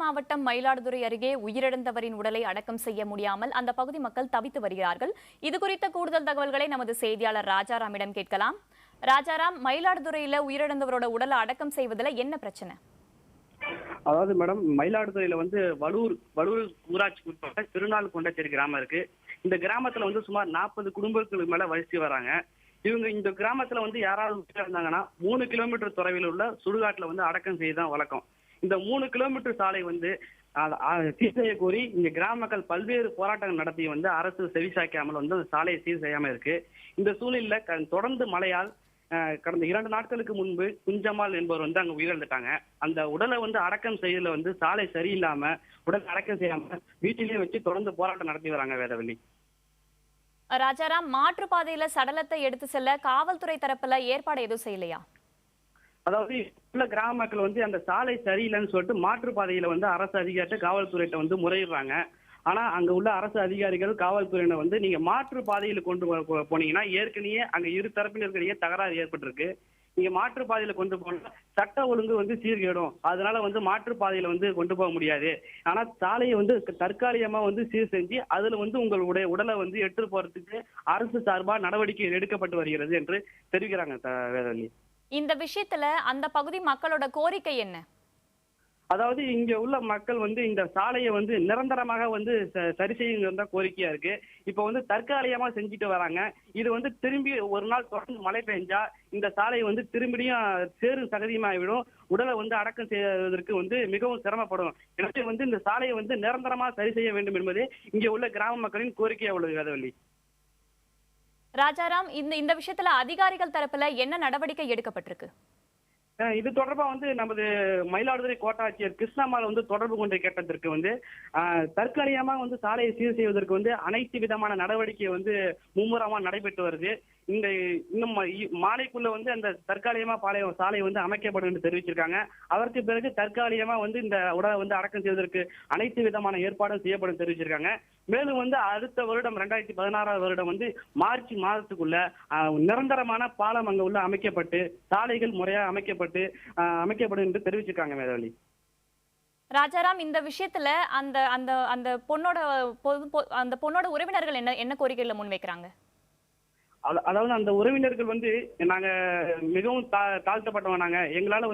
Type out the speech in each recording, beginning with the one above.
மாவட்டம் மயிலாடுதுறை அருகே உயிரிழந்தவரின் உடலை அடக்கம் செய்ய முடியாமல் அந்த பகுதி மக்கள் தவித்து வருகிறார்கள். இதுகுறித்த கூடுதல் தகவல்களை நமது செய்தியாளர் ராஜாராமிடம் கேட்கலாம். ராஜாராம், மயிலாடுதுறையில உயிரிழந்தவரோட உடலை அடக்கம் செய்வதில் என்ன பிரச்சனை? அதாவது மேடம், மயிலாடுதுறையில வடூர் ஊராட்சிக்கு உட்பட்ட திருநாள் கொண்டச்சேரி கிராமம் இருக்கு. இந்த கிராமத்துல சுமார் 40 குடும்பங்களுக்கு மேல வசித்து வராங்க. இவங்க இந்த கிராமத்துல யாராவது இருந்தாங்கன்னா 3 கிலோமீட்டர் தொலைவில் உள்ள சுடுகாட்டுல அடக்கம் செய்யதான் வழக்கம். இந்த 3 கிலோமீட்டர் சாலை சீர் செய்ய கோரி இங்க கிராம மக்கள் பல்வேறு போராட்டங்கள் நடத்தி அரசு செவிசாய்க்காமல் அந்த சாலையை சீர் செய்யாம இருக்கு. இந்த சூழலில் தொடர்ந்து மழையால் கடந்த 2 நாட்களுக்கு முன்பு குஞ்சம்மாள் என்பவர் அங்க உயிரிழந்துட்டாங்க. அந்த உடலை அடக்கம் செய்யல சாலை சரியில்லாம உடல் அடக்கம் செய்யாம வீட்டிலேயே வச்சு தொடர்ந்து போராட்டம் நடத்தி வராங்க. வேதவள்ளி, ராஜாராம், மாற்றுப்பாதையில சடலத்தை எடுத்து செல்ல காவல்துறை தரப்புல ஏற்பாடு எதுவும் செய்யலையா? அதாவது உள்ள கிராம மக்கள் அந்த சாலை சரியில்லைன்னு சொல்லிட்டு மாற்றுப்பாதையில அரசு அதிகாரிட்ட காவல்துறையிட்ட முறையிடுறாங்க. ஆனா அங்க உள்ள அரசு அதிகாரிகள் காவல்துறையினர் நீங்க மாற்று பாதையில கொண்டு போனீங்கன்னா ஏற்கனவே அங்க இரு தரப்பினருக்கிடையே தகராறு ஏற்பட்டிருக்கு. நீங்க மாற்று பாதையில கொண்டு போனா சட்ட ஒழுங்கு சீர்கேடும். அதனால மாற்று பாதையில கொண்டு போக முடியாது. ஆனா சாலையை தற்காலிகமா சீர் செஞ்சு அதுல உங்களுடைய உடலை எடுத்துட்டு போறதுக்கு அரசு சார்பா நடவடிக்கை எடுக்கப்பட்டு வருகிறது என்று தெரிவிக்கிறாங்க. வேதவள்ளி, இந்த விஷயத்துல அந்த பகுதி மக்களோட கோரிக்கை என்ன? அதாவது இங்க உள்ள மக்கள் இந்த சாலையை நிரந்தரமாக சரி செய்யுங்க கோரிக்கையா இருக்கு. இப்ப தற்காலிகமா செஞ்சுட்டு வராங்க. இது திரும்பி ஒரு நாள் தொடர்ந்து மழை பெஞ்சா இந்த சாலை திரும்பியும் சேறு சகதியமாகிவிடும். உடலை அடக்கம் செய்வதற்கு மிகவும் சிரமப்படும். எனவே இந்த சாலையை நிரந்தரமா சரி செய்ய வேண்டும் என்பதே இங்க உள்ள கிராம மக்களின் கோரிக்கையா உள்ளது. வேதவள்ளி, ராஜாராம், இந்த விஷயத்துல அதிகாரிகள் தரப்புல என்ன நடவடிக்கை எடுக்கப்பட்டிருக்கு? இது தொடர்பா நமது மயிலாடுதுறை கோட்டாட்சியர் கிருஷ்ணம்மாள் தொடர்பு கொண்டு கேட்டதற்கு தற்காலிகமா சாலையை சீர் செய்வதற்கு அனைத்து விதமான நடவடிக்கை மும்முரமா நடைபெற்று வருது. இன்னும் மாலைக்குள்ள அந்த தற்காலிகமா சாலை அமைக்கப்படும் என்று தெரிவிச்சிருக்காங்க. அதற்கு பிறகு தற்காலிகமா இந்த உடலை அடக்கம் செய்வதற்கு அனைத்து விதமான ஏற்பாடும் செய்யப்படும் தெரிவிச்சிருக்காங்க. மேலும் அடுத்த வருடம் 2016 வருடம் மார்ச் மாதத்துக்குள்ள நிரந்தரமான பாலம் அங்க உள்ள அமைக்கப்பட்டு சாலைகள் முறையாக அமைக்கப்படும் என்று தெரிவிச்சிருக்காங்க. மேதவழி, ராஜாராம், இந்த விஷயத்துல அந்த அந்த அந்த பொண்ணோட உறவினர்கள் என்ன கோரிக்கைகளை முன்வைக்கிறாங்க? அதாவது அந்த உறவினர்கள் நாங்க மிகவும் தாழ்த்தப்பட்டவங்க. நாங்க எங்களால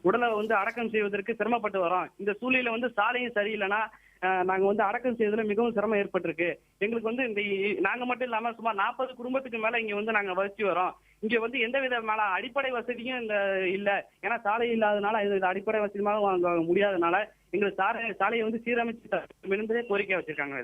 உடலை அடக்கம் செய்வதற்கு சிரமப்பட்டு வரோம். இந்த சூழ்நிலை சாலையும் சரியில்லைன்னா நாங்க அடக்கம் செய்வதில் மிகவும் சிரமம் ஏற்பட்டிருக்கு. எங்களுக்கு இந்த நாங்க மட்டும் இல்லாம சுமார் 40 குடும்பத்துக்கு மேல இங்க நாங்க வசிச்சு வரோம். இங்க எந்த விதமான அடிப்படை வசதியும் இல்ல. ஏன்னா சாலை இல்லாதனால அடிப்படை வசதியாக வாங்க முடியாதனால எங்களுக்கு சாலையை சீரமைச்சு என்பதே கோரிக்கை வச்சிருக்காங்க.